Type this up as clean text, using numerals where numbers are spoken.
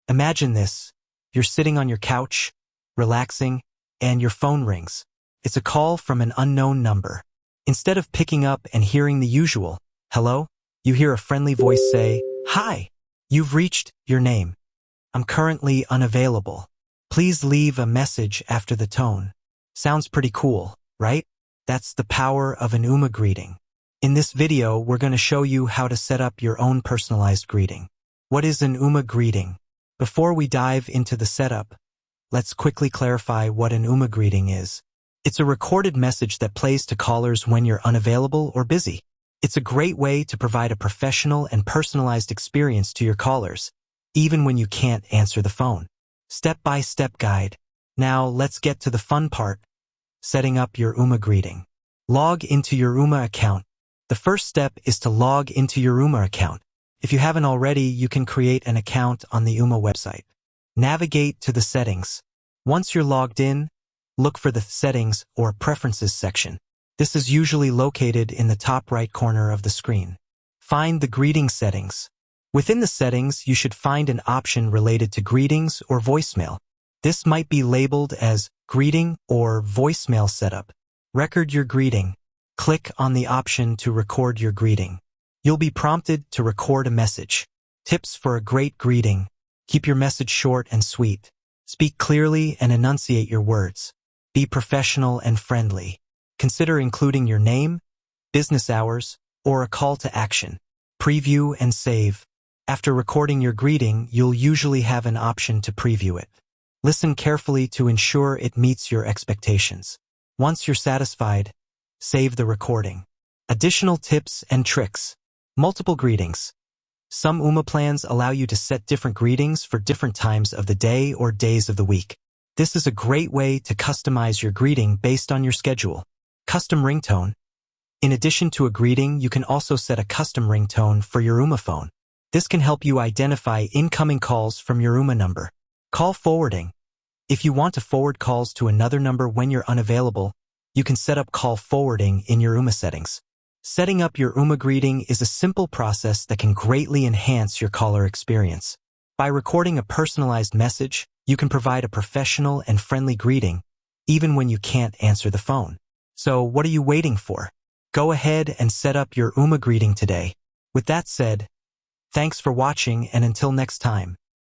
Imagine this. You're sitting on your couch, relaxing, and your phone rings. It's a call from an unknown number. Instead of picking up and hearing the usual, hello, you hear a friendly voice say, "Hi, you've reached your name. I'm currently unavailable. Please leave a message after the tone." Sounds pretty cool, right? That's the power of an Ooma greeting. In this video, we're going to show you how to set up your own personalized greeting. What is an Ooma greeting? Before we dive into the setup, let's quickly clarify what an Ooma greeting is. It's a recorded message that plays to callers when you're unavailable or busy. It's a great way to provide a professional and personalized experience to your callers, even when you can't answer the phone. Step-by-step guide. Now let's get to the fun part, setting up your Ooma greeting. Log into your Ooma account. The first step is to log into your Ooma account. If you haven't already, you can create an account on the Ooma website. Navigate to the settings. Once you're logged in, look for the Settings or Preferences section. This is usually located in the top right corner of the screen. Find the greeting settings. Within the settings, you should find an option related to greetings or voicemail. This might be labeled as Greeting or Voicemail Setup. Record your greeting. Click on the option to record your greeting. You'll be prompted to record a message. Tips for a great greeting. Keep your message short and sweet. Speak clearly and enunciate your words. Be professional and friendly. Consider including your name, business hours, or a call to action. Preview and save. After recording your greeting, you'll usually have an option to preview it. Listen carefully to ensure it meets your expectations. Once you're satisfied, save the recording. Additional tips and tricks. Multiple greetings. Some Ooma plans allow you to set different greetings for different times of the day or days of the week. This is a great way to customize your greeting based on your schedule. Custom ringtone. In addition to a greeting, you can also set a custom ringtone for your Ooma phone. This can help you identify incoming calls from your Ooma number. Call forwarding. If you want to forward calls to another number when you're unavailable, you can set up call forwarding in your Ooma settings. Setting up your Ooma greeting is a simple process that can greatly enhance your caller experience. By recording a personalized message, you can provide a professional and friendly greeting, even when you can't answer the phone. So what are you waiting for? Go ahead and set up your Ooma greeting today. With that said, thanks for watching, and until next time.